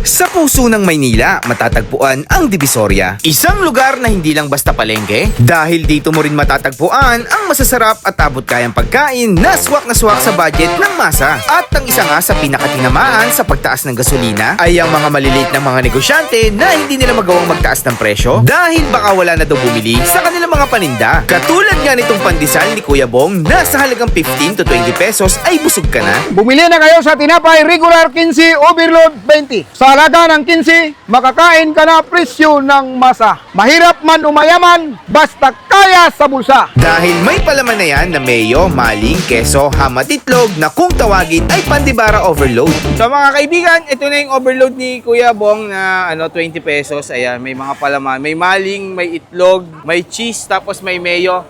Sa puso ng Maynila, matatagpuan ang Divisoria. Isang lugar na hindi lang basta palengke, dahil dito mo rin matatagpuan ang masasarap at abot kayang pagkain na swak sa budget ng masa. At ang isa nga sa pinakatinamaan sa pagtaas ng gasolina ay ang mga maliliit na mga negosyante na hindi nila magawang magtaas ng presyo dahil baka wala na daw bumili sa kanilang mga paninda. Katulad nga nitong pandesal ni Kuya Bong na sa halagang 15 to 20 pesos ay busog ka na. Bumili na kayo sa tinapay regular 15, overload 20. Sa halaga ng 15, makakain ka na presyo ng masa. Mahirap man umayaman, basta kaya sa bulsa. Dahil may palaman na yan na mayo, maling, keso, ham at itlog na kung tawagin ay pandibara overload. So mga kaibigan, ito na yung overload ni Kuya Bong na 20 pesos. Ayan, may mga palaman. May maling, may itlog, may cheese, tapos may mayo.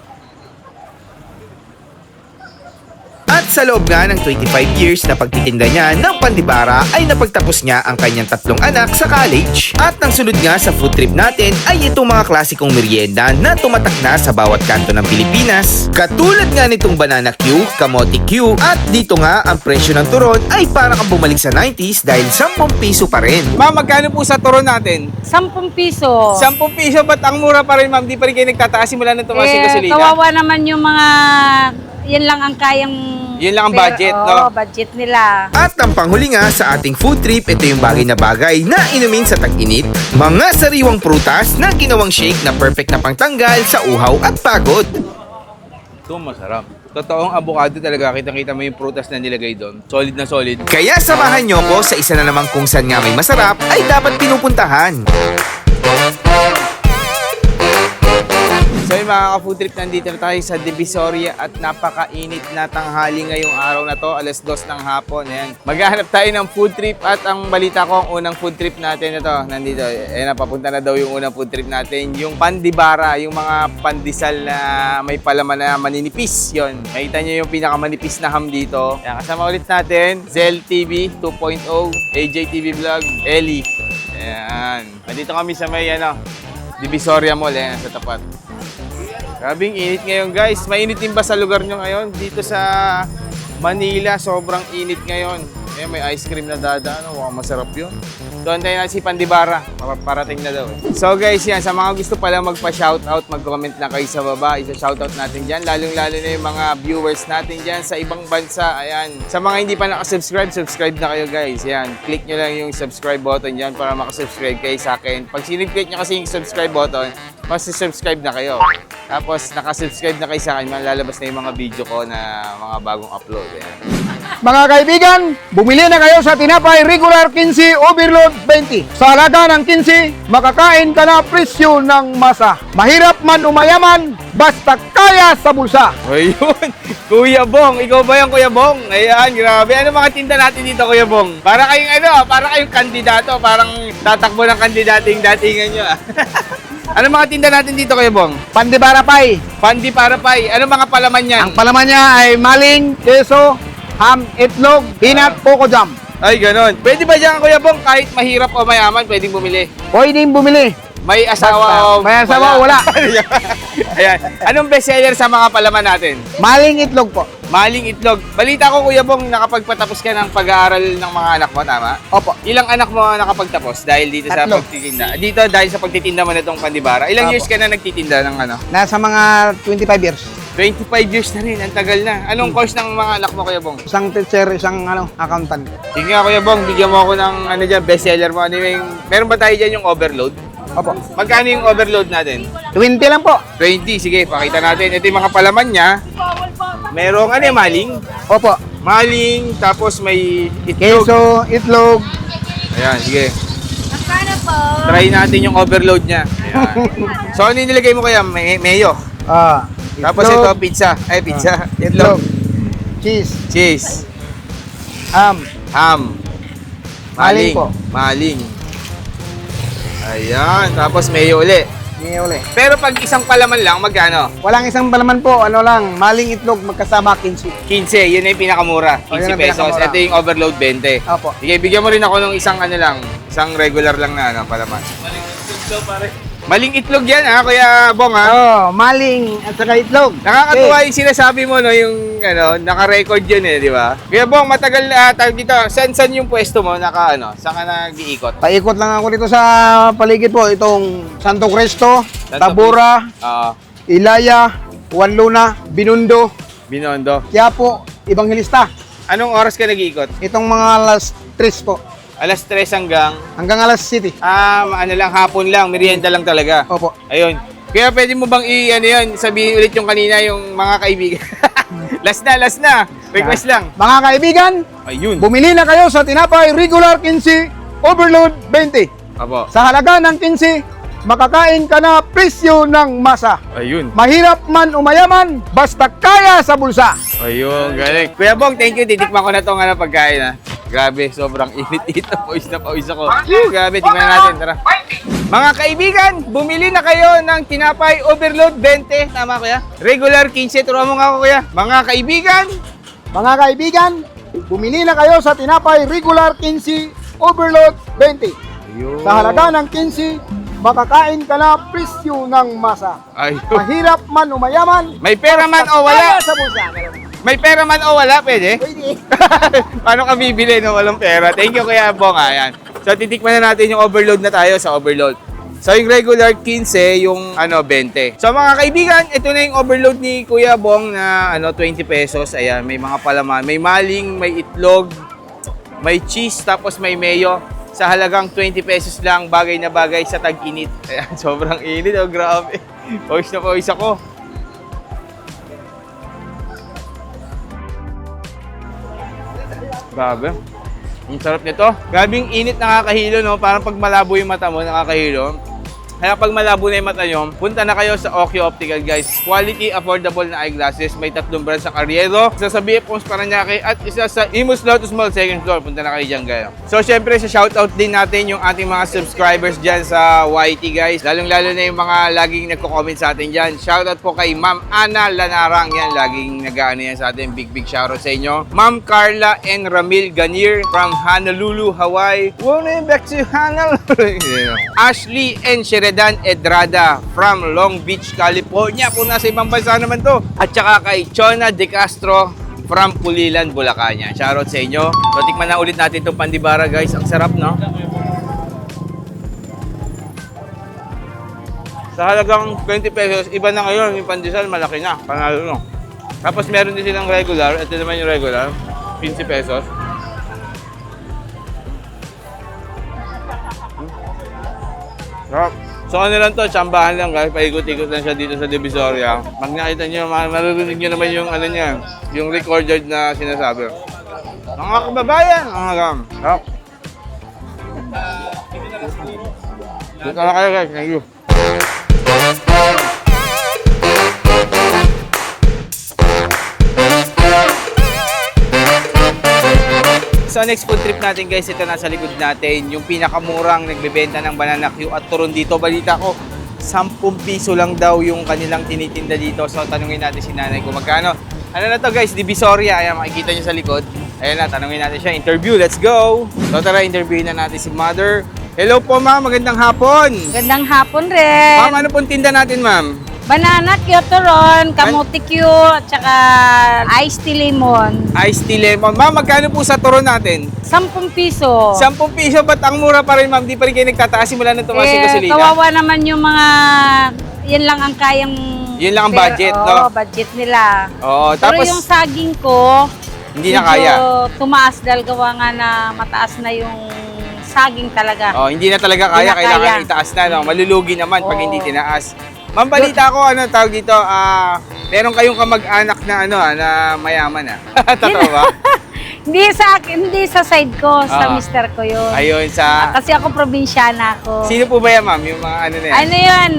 At sa loob nga ng 25 years na pagtitinda niya ng pandibara ay napagtapos niya ang kanyang 3 anak sa college. At ang sunod nga sa food trip natin ay itong mga klasikong merienda na tumatak na sa bawat kanto ng Pilipinas. Katulad nga nitong banana Q, kamote Q, at dito nga ang presyo ng turon ay parang ang bumalik sa 90s dahil 10 piso pa rin. Ma'am, magkano po sa turon natin? 10 piso. 10 piso, ba't ang mura pa rin, ma'am? Di pa rin kayo nagtataas simula ng tumaas yung gasolina? Kawawa naman yung mga, yan lang ang kayang... Yun lang ang budget, no? Oo, budget nila. At ang panghuli nga sa ating food trip, ito yung bagay na inumin sa tag-init. Mga sariwang prutas na ginawang shake na perfect na pangtanggal sa uhaw at pagod. Ito masarap. Totoong avocado talaga. Kitang-kita mo yung prutas na nilagay doon. Solid na solid. Kaya samahan nyo ko sa isa na namang kung saan nga may masarap ay dapat pinupuntahan. So yung mga ka-food trip, nandito na tayo sa Divisoria at napakainit na tanghali ngayong araw na to, alas 2 ng hapon. Ayan. Maghahanap tayo ng food trip at ang balita ko, ang unang food trip natin ito, nandito. Ayan, papunta na daw yung unang food trip natin, yung pandibara, yung mga pandesal na may palaman na maninipis. Yun, makita nyo yung pinakamanipis na ham dito. Ayan, kasama ulit natin, Zel TV 2.0, AJ TV Vlog, Ellie. Ayan, nandito kami sa may Divisoria Mall, ayan, sa tapat. Grabing init ngayon guys. Mainit din ba sa lugar nyo ngayon? Dito sa Manila, sobrang init ngayon. Eh, may ice cream na dadaan. Wow, masarap yun. Doon tayo na si Pandibara. Parating na daw. So guys, yan. Sa mga gusto pala magpa-shoutout, mag-comment na kayo sa baba. Isa-shoutout natin dyan. Lalong-lalo na yung mga viewers natin dyan sa ibang bansa. Ayan. Sa mga hindi pa nakasubscribe, subscribe na kayo guys. Yan. Click nyo lang yung subscribe button dyan para makasubscribe kayo sa akin. Pag sinip-click nyo kasi yung subscribe button, subscribe na kayo. Tapos nakasubscribe na kayo sa akin, malalabas na yung mga video ko na mga bagong upload. Ayan. Mga kaibigan, bumili na kayo sa tinapay regular 15, overload 20. Sa halaga ng 15, makakain ka na presyo ng masa. Mahirap man umayaman, basta kaya sa bulsa. Ayun, Kuya Bong. Ikaw ba yung Kuya Bong? Ayan, grabe. Ano mga tinda natin dito, Kuya Bong? Para kayong kandidato. Parang tatakbo ng kandidating datingan nyo. Ano mga tinda natin dito, Kuya Bong? Pandibara pie. Pandibara pie. Ano mga palaman yan? Ang palaman niya ay maling, keso, ham, itlog, peanut, coco jam. Ay, ganon. Pwede ba dyan, Kuya Bong, kahit mahirap o mayaman, pwedeng bumili? Pwedeng bumili. May asawa o May asawa o wala. Ayan. Anong bestseller sa mga palaman natin? Maling itlog po. Maling itlog. Balita ko, Kuya Bong, nakapagpatapos ka ng pag-aaral ng mga anak mo, tama? Opo. Ilang anak mo nakapagtapos dahil dito sa 3. pagtitinda? Dito dahil sa pagtitinda mo nitong pandibara. Ilang Opo. years ka na nagtitinda ng Nasa mga 25 years. 25 years na rin, ang tagal na. Anong course ng mga anak mo, Kuya Bong? Isang teacher, isang accountant. Sige nga, Kuya Bong, bigyan mo ako ng bestseller mo. Meron ba tayo dyan yung overload? Opo. Magkano yung overload natin? 20 lang po. 20, sige, pakita natin. Ito yung mga palaman niya. Merong maling. Opo. Maling, tapos may itlog. Keso, itlog. Ayan, sige. Magkano po? Try natin yung overload niya. Ayan. So, ano yung nilagay mo kaya? Mayo. Tapos ito, pizza. Pizza. Itlog. Cheese. Cheese. Ham. Ham. Maling po. Maling. Ayan. Tapos mayo uli. Hindi uli. Pero pag isang palaman lang, magkano? Walang isang palaman po. Ano lang, maling itlog magkasama 15. 15. Yun na yung pinakamura. 15 yun ang pesos. pinakamura. Ito yung overload 20. Opo. Sige, bigyan mo rin ako ng isang isang regular lang na palaman. Maling itlog yan ha, Kuya Bong ha. Oh, maling at saka itlog. Nakakatuwa yung sinasabi mo, no, yung naka-record yun di ba? Kuya Bong, matagal na tawag dito. Saan yung pwesto mo? Saan ka nag-iikot? Paikot lang ako dito sa paligid po. Itong Santo Cristo, Santo Tabora, Oo, Ilaya, Juan Luna, Binundo, Binondo. Quiapo, Evangelista. Anong oras ka nag-iikot? Itong mga alas 3 po. Alas 3 hanggang, Hanggang alas 7. hapon lang, merienda lang talaga. Opo. Ayun. Kaya pwede mo bang sabihin ulit yung kanina, yung mga kaibigan? last na. Request lang. Mga kaibigan, Ayun. bumili na kayo sa tinapay regular 15, overload 20. Apo. Sa halaga ng 15, makakain ka na presyo ng masa. Ayun. Mahirap man umayaman, basta kaya sa bulsa. Ayun, galing. Kuya Bong, thank you. Titikman ko na itong pagkain ha. Grabe, sobrang init dito. Pawis na pawis ako. Grabe, tingnan natin. Tara. Mga kaibigan, bumili na kayo ng tinapay overload 20. Tama, Kuya? Regular 15. Turuan mo nga ako, Kuya. Mga kaibigan, Mga kaibigan, bumili na kayo sa tinapay regular 15, overload 20. ayun. Sa halaga ng 15, makakain ka na presyo ng masa. Ayun. Mahirap man umayaman, May pera man o kaya wala? sa bulsa. May pera man o wala, pwede? Pwede. Paano ka bibili no walang pera? Thank you, Kuya Bong. Ayan. So, titikman na natin yung overload na tayo sa overload. So, yung regular 15, yung 20. So, mga kaibigan, ito na yung overload ni Kuya Bong na 20 pesos. Ayan, may mga palaman. May maling, may itlog, may cheese, tapos may mayo. Sa halagang 20 pesos lang, bagay na bagay sa tag-init. Ayan, sobrang init. Oh, grabe. Pawis na pawis ako. Grabe. Ang sarap nito. Grabe yung init, nakakahilo, no? Parang pag malabo yung mata mo, nakakahilo. Kaya pag malabo na yung mata nyo, punta na kayo sa Okyo Optical, guys. Quality, affordable na eyeglasses. May 3 brands sa Carriedo, isa sa BFOs Paranaque, at isa sa Imus Lotus Mall, 2nd floor. Punta na kayo dyan, guys. So, syempre, sa shoutout din natin yung ating mga subscribers dyan sa YT, guys. Lalong-lalo na yung mga laging nagko-comment sa atin dyan. Shoutout po kay Ma'am Ana Lanarang. Yan, laging nag-ano yan sa atin. Big shoutout sa inyo. Ma'am Carla and Ramil Ganier from Honolulu, Hawaii. Wanna back to Honolulu. Ashley and Sheridan Edrada from Long Beach, California. Kung nasa ibang bansa naman to. At saka kay Chona De Castro from Pulilan, Bulacan. Yan. Shoutout sa inyo. So, tikman na ulit natin itong pandibara, guys. Ang sarap, no? Sa halagang 20 pesos, iba na ngayon. Yung pandesal, malaki na. Panalo, no? Tapos meron din silang regular. Ito naman yung regular. 15 pesos. Sarap. So ano lang to, tsambahan lang guys, paikot-ikot lang siya dito sa Divisoria. Pag nakita nyo, maririnig nyo naman yung niya, yung recorded na sinasabi. Mga kababayan, mga gam. Sarap. Dito na kayo guys, thank you. So next food trip natin guys, ito nasa likod natin, yung pinakamurang nagbebenta ng banana Q at turon dito. Balita ko, 10 piso lang daw yung kanilang tinitinda dito. So tanungin natin si nanay kung magkano. Ano na to guys, Divisoria. Ayan, makikita nyo sa likod. Ayan na, tanungin natin siya. Interview, let's go! So tara, interviewin na natin si mother. Hello po ma'am, magandang hapon. Gandang hapon rin. Ma'am, ano pong tinda natin ma'am? Banana Kyotoron, kamuti Q, at saka iced tea lemon. Iced tea lemon. Ma'am, magkano po sa turon natin? 10 piso. 10 piso, ba't ang mura pa rin ma'am? Di pa rin kayo nagtataas simula nang tumaas yung gasolina? Kawawa naman yung mga, yan lang ang kayang... Yun lang ang budget, no? Oo, budget nila. Oo, Pero tapos yung saging ko, hindi na medyo kaya. tumaas dahil gawa nga na mataas na yung saging talaga. Oh, hindi na talaga Hindi kaya, na kailangan kaya. itaas na, no? Malulugi naman pag Oo. hindi tinaas. Ma'am, balita ko, ano tawag dito, meron kayong kamag-anak na na mayaman Totoo ba? Hindi sa akin, hindi sa side ko, sa Ah. mister ko yun. Ayun, sa... Kasi ako probinsyana ako. Sino po ba yan, ma'am? Yung mga ano na yan? Ano yun,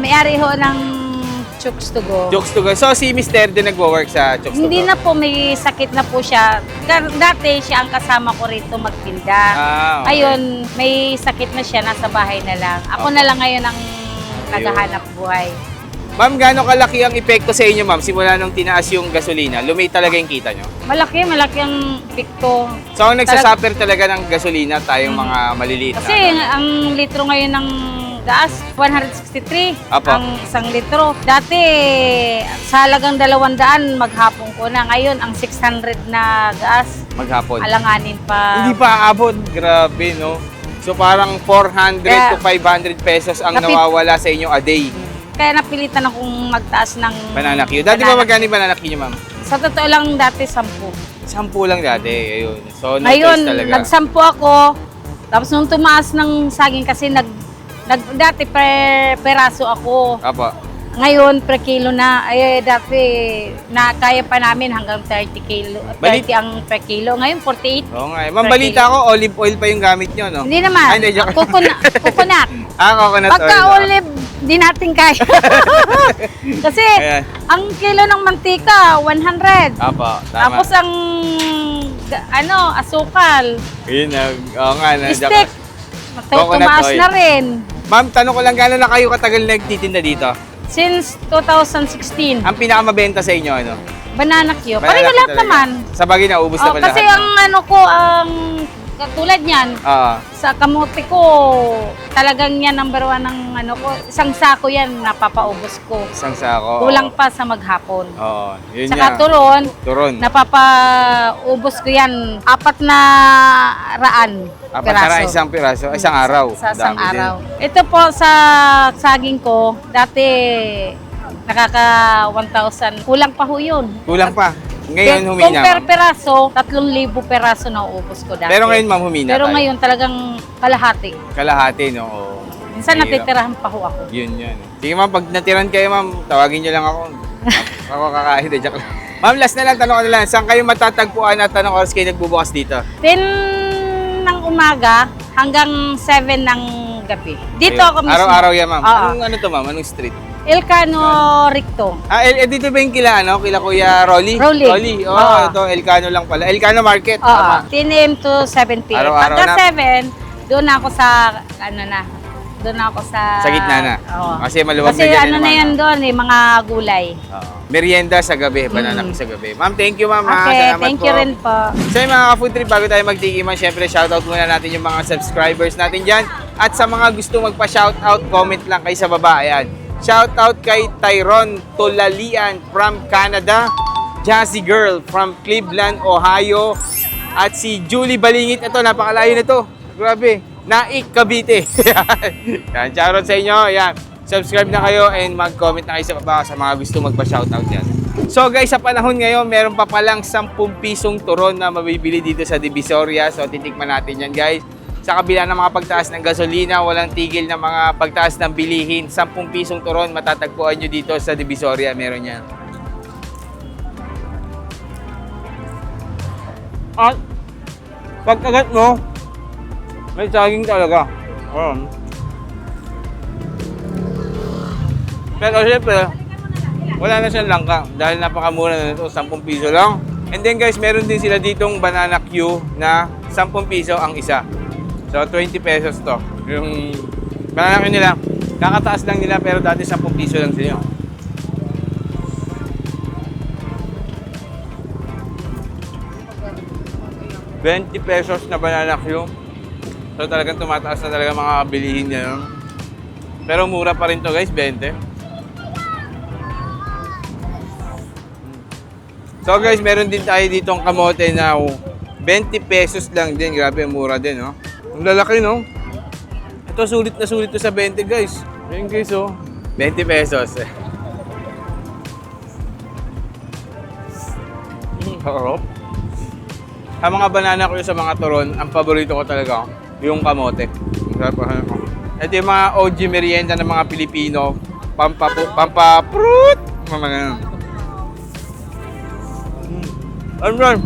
may-ari ho ng Chooks to Go. Jokes to go. So, si Mister din nagwo-work sa Jokes to Hindi go? na po, may sakit na po siya. Dati siya ang kasama ko rito magtinda. Okay. Ayun, may sakit na siya, nasa bahay na lang. Ako na lang ngayon ang naghahanap buhay. Ma'am, gaano kalaki ang epekto sa inyo, ma'am? Simula nung tinaas yung gasolina, lumit talaga yung kita nyo? Malaki ang epekto. So, ang nagsasuffer talaga ng gasolina, tayong mga maliliit Kasi na. ang litro ngayon ng gas, 163 Apo. ang 1 litro. Dati, sa halagang 200 maghapon ko na. Ngayon, ang 600 na gas, Maghapon. alanganin pa. Hindi pa aabot. Grabe, no? So parang 400 to 500 pesos ang Kapit- nawawala sa inyo a day. Kaya napilitan akong magtaas ng Banana Q. Dati ba magkano yung banana Q nyo, ma'am? Sa totoo lang dati 10. 10 lang dati. Ayun. So, no Ngayon, choice talaga. nagsampu ako. Tapos nung tumaas ng saging kasi dati peraso ako. Apo. Ngayon, per kilo na. Ay, dati, kaya pa namin hanggang 30 kilo. 30 Balit- ang per kilo. Ngayon, 48. Oo nga. Ma'am, Per balita kilo. ko, olive oil pa yung gamit nyo, no? Hindi naman. Ay, hindi, joke. Coconut. Coconut Pagka oil. olive, di natin kaya. Kasi, Ayan. ang kilo ng mantika, 100. Apo, tama. Tapos ang, asukal, Yun, oo nga. steak, Coconut tumaas oil. na rin. Ma'am, tanong ko lang, gano'n na kayo katagal nagtitinda dito? Since 2016, Ang pinakamabenta sa inyo, ano? banana Q. Banana Pareho Q lahat talaga. naman. Sa bagay, naubos Oh, na pala kasi lahat. ang katulad niyan, Oo. sa kamote ko, talagang yan number 1 ng isang sako yan, napapaubos ko. Isang sako. Kulang pa sa maghapon. Oo. Yun Saka nga. turon, Turon. napapaubos ko yan, 4 na raan. Apat na rin, isang piraso. Isang araw. Sa isang Dami din. araw. Ito po sa saging ko, dati nakaka 1,000. Kulang pa ho yun. Kulang pa. Ngayon Kung humina. per ma'am. peraso, 3,000 peraso na uubos ko dati. Pero ngayon, ma'am, humina Pero tayo. ngayon talagang kalahati. Kalahati, no? Oo. Minsan Mahirap. natitirahan pa ho ako. Yun. Sige, ma'am, pag natiran kayo, ma'am, tawagin nyo lang ako. Ako kakain. Joke lang. Ma'am, last na lang, tanong ko na lang. Saan kayo matatagpuan at anong oras kayo nagbubukas dito? 10 ng umaga hanggang 7 ng gabi. Dito Ayun. ako mismo. Araw-araw yan, ma'am. Oo. Ano to, ma'am? Anong street? Elcano Ricto. Dito ba yung kila, ano? Kila Kuya Rolly? Rolly. Oo, Oo. ito, Elcano lang pala. Elcano Market. Oo. Tama. 10 a.m. to 7 p.m. Araw-araw Pagka na. 7, doon na ako sa, doon na ako sa... Sa gitna na. Oo. Kasi maluwag Kasi na dyan ano yung na mga- yan doon mga gulay. Oo. Merienda sa gabi, banana ko sa gabi. Ma'am, thank you, ma'am. ha. Okay, Salamat thank you po. rin po. So yung mga ka-food trip, bago tayo magtikiman, syempre shoutout muna natin yung mga subscribers natin dyan. At sa mga gusto magpa-shoutout, comment lang kayo sa baba. Ayan. Shoutout kay Tyron Tolalian from Canada, Jazzy Girl from Cleveland, Ohio, at si Julie Balingit. Ito, napakalayo na to. Grabe. Naik, Cavite. Yan, shoutout sa inyo. Ayan. Subscribe na kayo and mag-comment na kayo sa baba sa mga gusto magpa-shoutout yan. So guys, sa panahon ngayon, meron pa palang 10 pisong turon na mabibili dito sa Divisoria. So titikman natin yan guys. Sa kabila ng mga pagtaas ng gasolina, walang tigil na mga pagtaas ng bilihin. 10 pisong turon matatagpuan nyo dito sa Divisoria. Meron yan. At pagkagat mo, may saging talaga. Pero syempre, wala na siyang langka dahil napakamura na nito, 10 piso lang. And then guys, meron din sila ditong banana Q na 10 piso ang isa. So 20 pesos to. Yung banana Q nila, kakataas lang nila pero dati 10 piso lang sila. ₱20 na banana Q. So talagang tumataas na talaga mga bilihin niya. No? Pero mura pa rin to guys, 20. So guys, meron din tayo ditong kamote na 20 pesos lang din. Grabe, mura din, no? Ang lalaki, no? Ito, sulit na sulit to sa 20, guys. Ayan, guys, oh. 20 pesos. Harap. Ang mga banana ko sa mga turon, ang paborito ko talaga, yung kamote. Ito yung mga OG merienda ng mga Pilipino. Pampapruit. Mga ganun. Alright.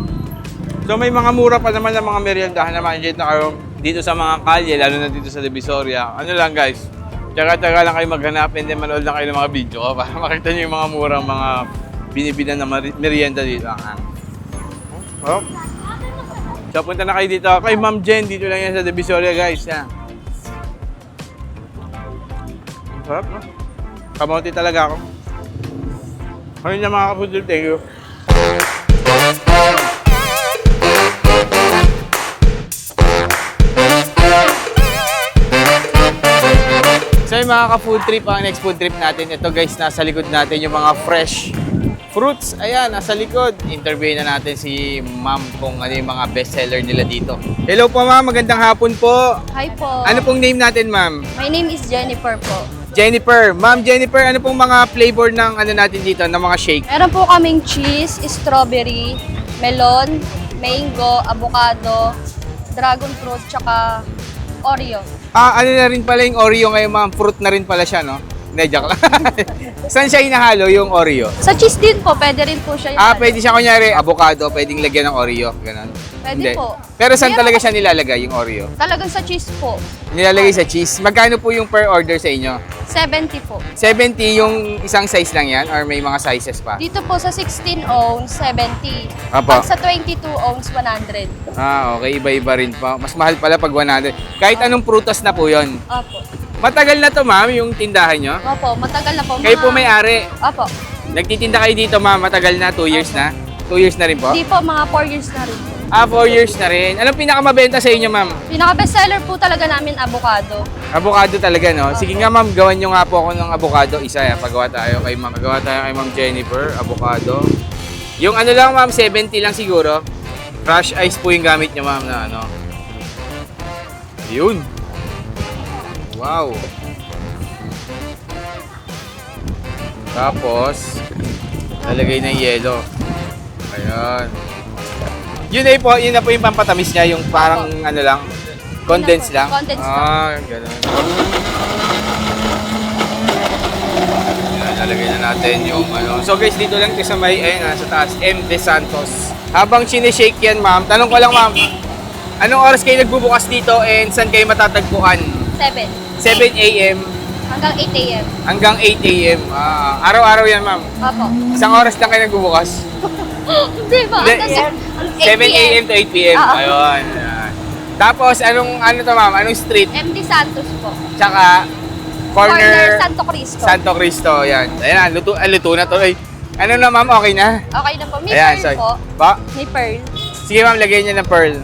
So may mga mura pa naman ng mga meriendahan na ma-enjoy na kayo dito sa mga kalye, lalo na dito sa Divisoria. Ano lang guys, tsaga-tsaga lang kayo maghanap and then manood lang kayo ng mga video ko para makita nyo yung mga murang mga binibinan na merienda dito. Oh. So punta na kayo dito kay Ma'am Jen, dito lang yan sa Divisoria guys. Yan. Sarap, no? Kamote talaga ako. Ayun na mga ka-food, thank you. yung mga ka-food trip, ang next food trip natin. Ito guys, nasa likod natin yung mga fresh fruits. Ayan, nasa likod. Interviewin na natin si ma'am kung ano yung mga bestseller nila dito. Hello po ma'am, magandang hapon po. Hi po. Ano pong name natin ma'am? My name is Jennifer po. Jennifer. Ma'am Jennifer, ano pong mga flavor ng ano natin dito, ng mga shake? Meron po kaming cheese, strawberry, melon, mango, avocado, dragon fruit, tsaka Oreo. Ano na rin pala yung Oreo ngayon ma'am? Fruit na rin pala siya, no? Hindi, joke lang. Saan siya hinahalo yung Oreo? Sa cheese din po, pwede rin po siya. Pwede siya kunyari, avocado, pwedeng lagyan ng Oreo. Ganun. Pwede po. Pero saan Meron talaga po- siya nilalagay, yung Oreo? Talagang sa cheese po. Nilalagay sa cheese. Magkano po yung per order sa inyo? 70 po. 70 yung isang size lang yan? Or may mga sizes pa? Dito po sa 16 ounce, 70. Apo. Pag sa 22 ounce, 100. Okay. Iba-iba rin pa. Mas mahal pala pag 100. Kahit anong prutas na po yon. Opo. Matagal na to, ma'am, yung tindahan nyo? Opo, matagal na po. Kayo po may-ari. Opo. Nagtitinda kayo dito, ma'am. Matagal na, 2 years na? 2 years na rin po? Di po, mga 4 years na rin po. 4 years na rin. Anong pinakamabenta sa inyo, ma'am? Pinaka-bestseller po talaga namin, avocado. Avocado talaga, no? Sige nga, ma'am, gawan nyo nga po ako ng avocado. Isa yan, pagawa tayo kay ma'am. Pagawa tayo kay ma'am Jennifer, avocado. Yung ano lang, ma'am, 70 lang siguro. Crush ice po yung gamit nyo, ma'am, na ano. Yun. Wow. Tapos, lalagay ng yelo. Ayan. Yun na po yung pampatamis niya, yung parang ano lang, condense lang. Condense lang. Ganun. Ayan, lalagay na natin yung ano. So guys, dito lang sa may, ayun, sa taas, M. De Santos. Habang sinishake yan, ma'am, tanong ko lang, ma'am, anong oras kayo nagbubukas dito and saan kayo matatagpuan? 7. 7 a.m. Hanggang 8 a.m. hanggang 8 a.m. Araw-araw yan, ma'am. Opo. Isang oras lang kayo nagbubukas. Hindi po, hanggang 7 a.m. to 8 p.m. Oo. Ayun. Tapos, ano to, ma'am? Anong street? MD Santos po. Tsaka, corner Santo Cristo. Santo Cristo. Yan. Ayan, luto na to. Ay, ano na, ma'am? Okay na? Okay na po. May Ayan, pearl sorry. po. Ba? May pearl. Sige, ma'am, lagyan niya ng pearl.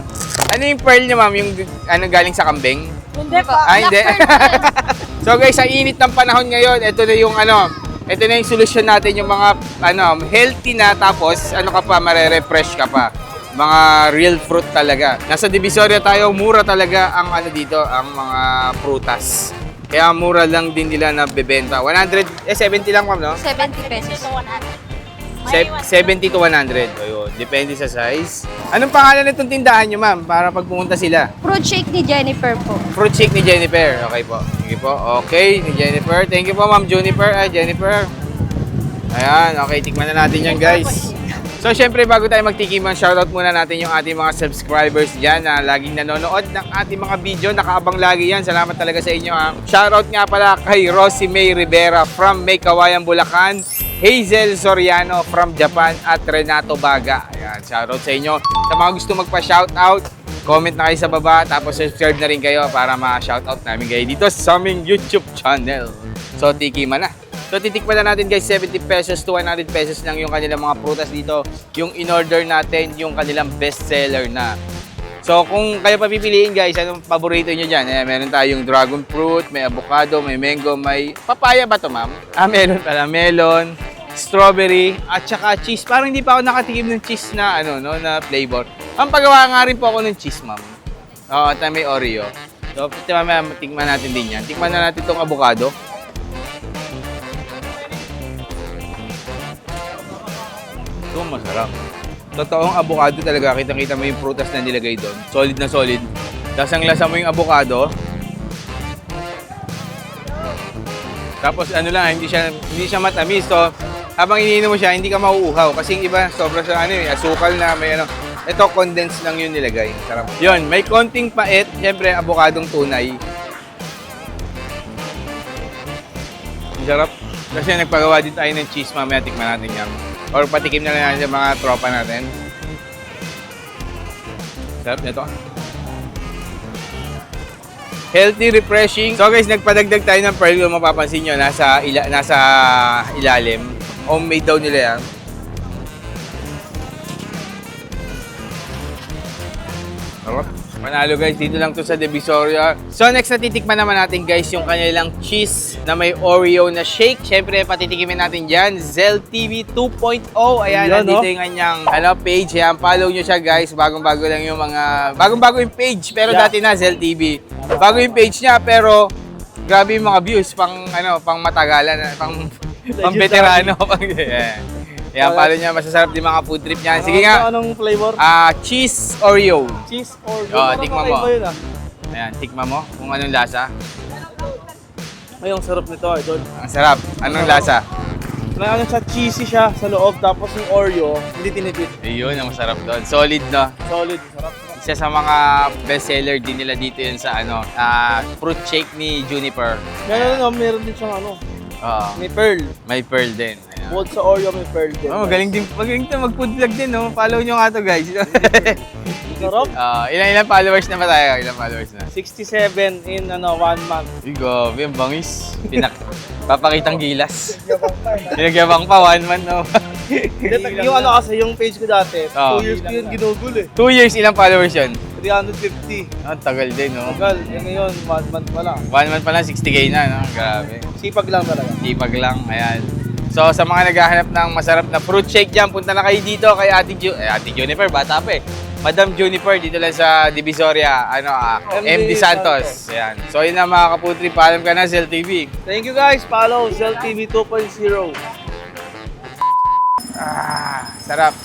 Ano yung pearl niya, ma'am? Yung ano galing sa kambing? Hindi po. Hindi. Black pearl po yan. So guys, sa init ng panahon ngayon, ito na yung ito na yung solusyon natin, yung mga healthy na, tapos ano ka pa, marerefresh ka pa. Mga real fruit talaga. Nasa Divisoria tayo, mura talaga ang dito, ang mga prutas. Kaya mura lang din nila na bebenta. 70 lang, ma'am, no? 70 pesos. 70 to 100. Ayun, depende sa size. Anong pangalan nitong tindahan nyo, ma'am, para pag pumunta sila? Fruit shake ni Jennifer po. Fruit shake ni Jennifer. Okay po. Sige po. Okay, ni Jennifer. Thank you po, Ma'am Juniper. Jennifer. Ayan, okay. Tikman na natin yan, guys. So, syempre, bago tayo magtikiman, shoutout muna natin yung ating mga subscribers dyan na laging nanonood ng ating mga video. Nakaabang lagi yan. Salamat talaga sa inyo, ha. Shoutout nga pala kay Rosie May Rivera from May Kawayan, Bulacan. Hazel Soriano from Japan at Renato Baga. Ayan, shoutout sa inyo. Sa mga gusto magpa-shoutout, comment na kayo sa baba, tapos subscribe na rin kayo para ma-shoutout namin kayo dito sa aming YouTube channel. So, tikiman na. So, titikman na natin guys, 70 pesos to 100 pesos lang yung kanilang mga prutas dito. Yung in-order natin, yung kanilang bestseller na. So, kung kayo papipiliin guys, anong paborito nyo dyan? Ayan, meron tayong dragon fruit, may avocado, may mango, may papaya ba to, ma'am? Meron pala, melon, strawberry, at saka cheese. Parang hindi pa ako nakatikim ng cheese na, na flavor. Ang pagawa nga rin po ako ng cheese, ma'am. Oo, at may Oreo. So, mamaya, tikman natin din yan. Tikman na natin itong avocado. Ito, masarap. Totoong avocado talaga. Kitang-kita mo yung prutas na nilagay doon. Solid na solid. Lasang-lasa mo yung avocado. Tapos hindi siya matamis. So, habang iniinom mo siya, hindi ka mauuhaw. Kasi yung iba, sobra sa asukal na may Ito, condensed lang yung nilagay. Sarap. Yun, may konting pait. Siyempre, avocadong tunay. Sarap. Kasi nagpagawa din tayo ng cheese. Mamaya tikman natin yan. Or patikim na lang natin yung mga tropa natin. Sarap nito. Healthy, refreshing. So guys, nagpadagdag tayo ng pearl. Kung mapapansin nyo, nasa ilalim. Homemade daw nila yan. Sarap. Panalo guys, dito lang to sa Divisoria. So next na titikman naman natin guys yung kanilang cheese na may Oreo na shake. Siyempre patitikimin natin dyan, Zell TV 2.0. Ayan, nandito yung kanyang page. Ayan, follow nyo siya guys. Bagong-bago lang yung mga... Bagong-bago yung page, pero dati na Zell TV. Bago yung page niya, pero grabe yung mga views. Pang matagalan, pang veterano. Ayan, follow niya. Masasarap din mga food trip niyan. Sige nga. Anong flavor? Cheese Oreo. Cheese or Tikman mo. Ayan, tikman mo kung anong lasa. Ay, ang sarap nito, idol. Ang sarap. Anong lasa? Na ano siya, cheesy siya sa loob, tapos yung Oreo, hindi tinipid. Ayun, ang masarap doon. Solid, no? Solid, sarap. Isa sa mga bestseller din nila dito yun sa fruit shake ni Juniper. Meron din siyang may pearl. May pearl din. Ayan. Bukod sa Oreo, may pearl din. Magaling din mag-food vlog din, no? Follow nyo nga to, guys. Sarap. Ilang followers na ba tayo? Ilang followers na? 67 in 1 month. Uy, gabi, ang bangis. Papakitang gilas. Pinagyabang pa, 1 month, no? Yung kasi, yung page ko dati, 2 years ko yun ginugol 2 years, ilang followers yun? 350. Ang tagal din, no? Tagal. Ngayon, 1 month pa lang. 1 month pa lang, 60K na, no? Grabe. Sipag lang talaga. Sipag lang, ayan. So, sa mga naghahanap ng masarap na fruit shake dyan, punta na kayo dito kay Ate Juniper, bata pa eh. Madam Juniper, dito lang sa Divisoria, MD Santos. Ayan. So, yun na mga kaputri, paalam ka na, Zell TV. Thank you guys. Follow Zell TV 2.0. Sarap.